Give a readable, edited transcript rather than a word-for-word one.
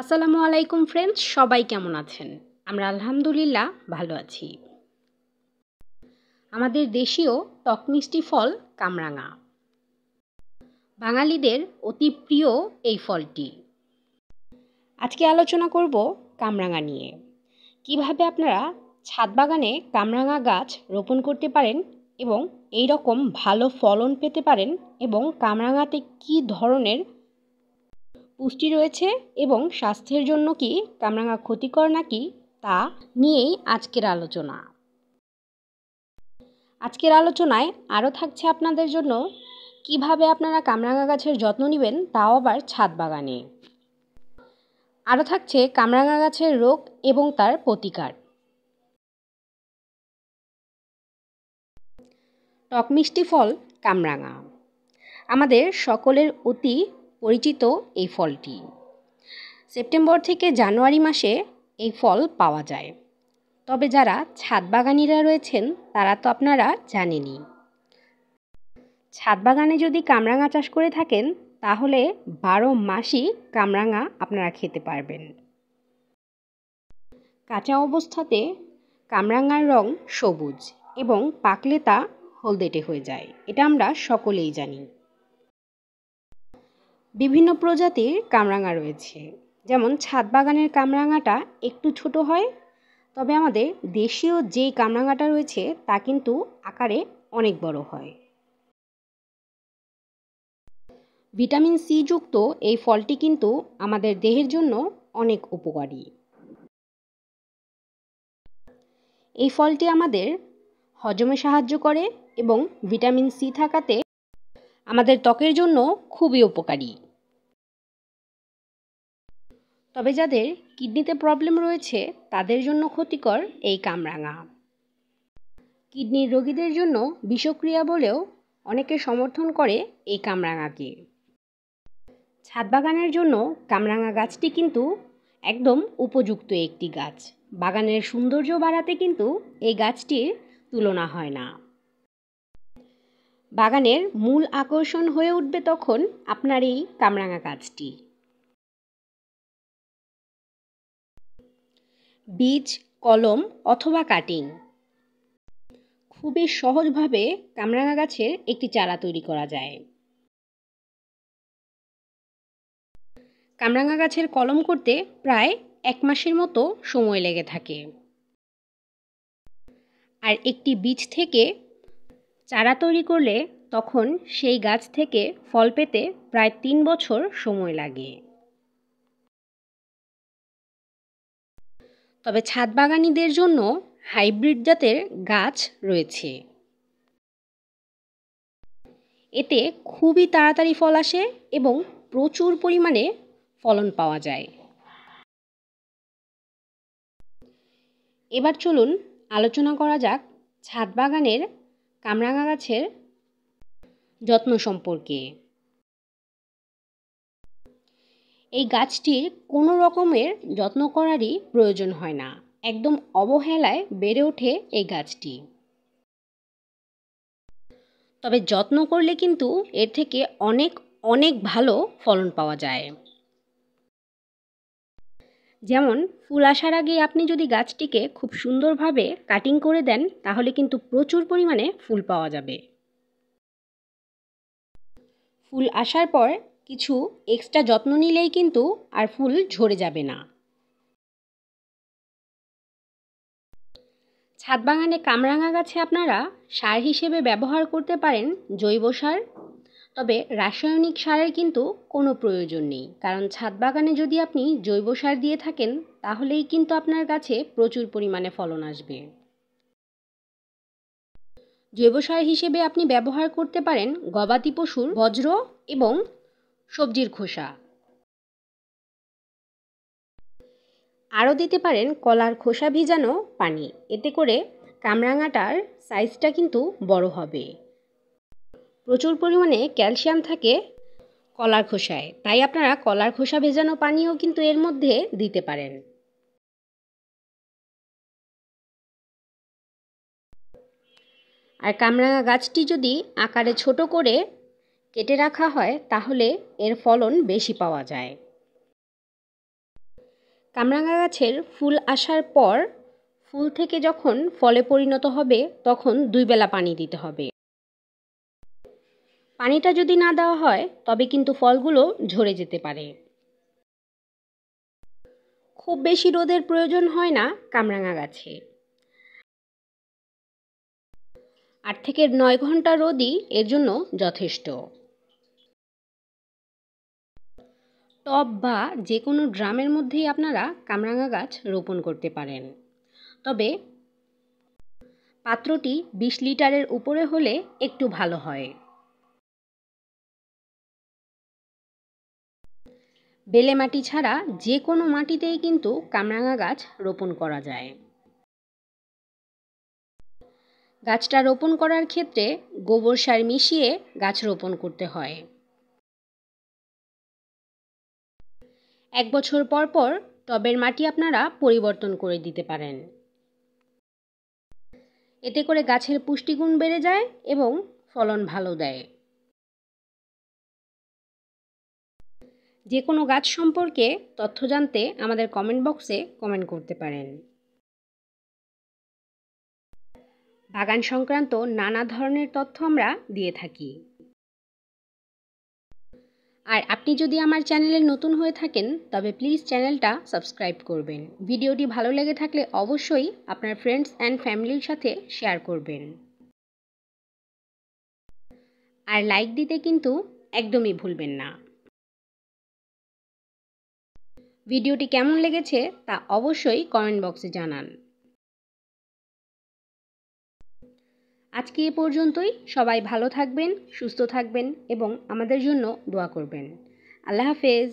আসসালামু আলাইকুম ফ্রেন্ডস, সবাই কেমন আছেন? আমরা আলহামদুলিল্লাহ ভালো আছি। আমাদের দেশীয় টক মিষ্টি ফল কামরাঙা। বাঙালিদের অতি প্রিয় এই ফলটি। আজকে আলোচনা করব কামরাঙা নিয়ে। কিভাবে আপনারা ছাদ বাগানে কামরাঙা গাছ রোপণ করতে পারেন এবং এই রকম ভালো ফলন পেতে পারেন, এবং কামরাঙাতে কী ধরনের পুষ্টি রয়েছে এবং স্বাস্থ্যের জন্য কি কামরাঙা ক্ষতিকর নাকি, তা নিয়েই আজকের আলোচনা। আজকের আলোচনায় আরও থাকছে আপনাদের জন্য কিভাবে আপনারা কামরাঙা গাছের যত্ন নেবেন, তাও আবার ছাদ বাগানে। আরও থাকছে কামরাঙা গাছের রোগ এবং তার প্রতিকার। টক মিষ্টি ফল কামরাঙা আমাদের সকলের অতি পরিচিত এই ফলটি। সেপ্টেম্বর থেকে জানুয়ারি মাসে এই ফল পাওয়া যায়। তবে যারা ছাদ বাগানিরা রয়েছেন তারা তো আপনারা জানেনই, ছাদ বাগানে যদি কামরাঙা চাষ করে থাকেন তাহলে 12 মাসই কামরাঙা আপনারা খেতে পারবেন। কাঁচা অবস্থাতে কামরাঙার রং সবুজ এবং পাকলে তা হলদেটে হয়ে যায়, এটা আমরা সকলেই জানি। বিভিন্ন প্রজাতির কামরাঙা রয়েছে, যেমন ছাদ বাগানের কামরাঙাটা একটু ছোট হয়, তবে আমাদের দেশীয় যে কামরাঙাটা রয়েছে তা কিন্তু আকারে অনেক বড় হয়। ভিটামিন সি যুক্ত এই ফলটি কিন্তু আমাদের দেহের জন্য অনেক উপকারী। এই ফলটি আমাদের হজমে সাহায্য করে এবং ভিটামিন সি থাকাতে আমাদের ত্বকের জন্য খুবই উপকারী। তবে যাদের কিডনিতে প্রবলেম রয়েছে তাদের জন্য ক্ষতিকর এই কামরাঙা। কিডনির রোগীদের জন্য বিষক্রিয়া বলেও অনেকে সমর্থন করে এই কামরাঙাকে। ছাদ বাগানের জন্য কামরাঙা গাছটি কিন্তু একদম উপযুক্ত একটি গাছ। বাগানের সৌন্দর্য বাড়াতে কিন্তু এই গাছটির তুলনা হয় না। বাগানের মূল আকর্ষণ হয়ে উঠবে তখন আপনার এই কামরাঙা গাছটি। বীজ, কলম অথবা কাটিং, খুবই সহজভাবে কামরাঙা গাছের একটি চারা তৈরি করা যায়। কামরাঙা গাছের কলম করতে প্রায় 1 মাসের মতো সময় লেগে থাকে, আর একটি বীজ থেকে চারা তৈরি করলে তখন সেই গাছ থেকে ফল পেতে প্রায় 3 বছর সময় লাগে। তবে ছাদ বাগানীদের জন্য হাইব্রিড জাতের গাছ রয়েছে, এতে খুবই তাড়াতাড়ি ফল আসে এবং প্রচুর পরিমাণে ফলন পাওয়া যায়। এবার চলুন আলোচনা করা যাক ছাদ বাগানের কামরাঙা গাছের যত্ন সম্পর্কে। এই গাছটির কোনো রকমের যত্ন করারই প্রয়োজন হয় না, একদম অবহেলায় বেড়ে ওঠে এই গাছটি। তবে যত্ন করলে কিন্তু এর থেকে অনেক অনেক ভালো ফলন পাওয়া যায়। যেমন ফুল আসার আগে আপনি যদি গাছটিকে খুব সুন্দরভাবে কাটিং করে দেন তাহলে কিন্তু প্রচুর পরিমাণে ফুল পাওয়া যাবে। ফুল আসার পর কিছু এক্সট্রা যত্ন নিলেই কিন্তু আর ফুল ঝরে যাবে না। ছাদ বাগানে কামরাঙা গাছে আপনারা সার হিসেবে ব্যবহার করতে পারেন জৈব সার। তবে রাসায়নিক সারের কিন্তু কোনো প্রয়োজন নেই, কারণ ছাদ বাগানে যদি আপনি জৈব সার দিয়ে থাকেন তাহলেই কিন্তু আপনার গাছে প্রচুর পরিমাণে ফলন আসবে। জৈব সার হিসেবে আপনি ব্যবহার করতে পারেন গবাদি পশুর বজ্র এবং সবজির খোসা। আরও দিতে পারেন কলার খোসা ভিজানো পানি, এতে করে কামরাঙাটার সাইজটা কিন্তু বড় হবে। প্রচুর পরিমাণে ক্যালসিয়াম থাকে কলার খোসায়, তাই আপনারা কলার খোসা ভেজানো পানিও কিন্তু এর মধ্যে দিতে পারেন। আর কামরাঙা গাছটি যদি আকারে ছোট করে কেটে রাখা হয় তাহলে এর ফলন বেশি পাওয়া যায়। কামরাঙা গাছের ফুল আসার পর ফুল থেকে যখন ফলে পরিণত হবে তখন 2 বেলা পানি দিতে হবে। পানিটা যদি না দেওয়া হয় তবে কিন্তু ফলগুলো ঝরে যেতে পারে। খুব বেশি রোদের প্রয়োজন হয় না কামরাঙা গাছে। 8 থেকে 9 ঘন্টা রোদই এর জন্য যথেষ্ট। টব বা যে কোনো ড্রামের মধ্যেই আপনারা কামরাঙা গাছ রোপণ করতে পারেন। তবে পাত্রটি 20 লিটারের উপরে হলে একটু ভালো হয়। বেলে মাটি ছাড়া যে কোনো মাটিতেই কিন্তু কামরাঙা গাছ রোপণ করা যায়। গাছটা রোপণ করার ক্ষেত্রে গোবর সার মিশিয়ে গাছ রোপণ করতে হয়। 1 বছর পর পর টবের মাটি আপনারা পরিবর্তন করে দিতে পারেন। এতে করে গাছের পুষ্টিগুণ বেড়ে যায় এবং ফলন ভালো দেয়। যে কোনো গাছ সম্পর্কে তথ্য জানতে আমাদের কমেন্ট বক্সে কমেন্ট করতে পারেন। বাগান সংক্রান্ত নানা ধরনের তথ্য আমরা দিয়ে থাকি। আর আপনি যদি আমার চ্যানেলে নতুন হয়ে থাকেন তবে প্লিজ চ্যানেলটা সাবস্ক্রাইব করবেন। ভিডিওটি ভালো লেগে থাকলে অবশ্যই আপনার ফ্রেন্ডস অ্যান্ড ফ্যামিলির সাথে শেয়ার করবেন। আর লাইক দিতে কিন্তু একদমই ভুলবেন না। ভিডিওটি কেমন লেগেছে তা অবশ্যই কমেন্ট বক্সে জানান। আজকে এ পর্যন্তই। সবাই ভালো থাকবেন, সুস্থ থাকবেন এবং আমাদের জন্য দোয়া করবেন। আল্লাহ হাফেজ।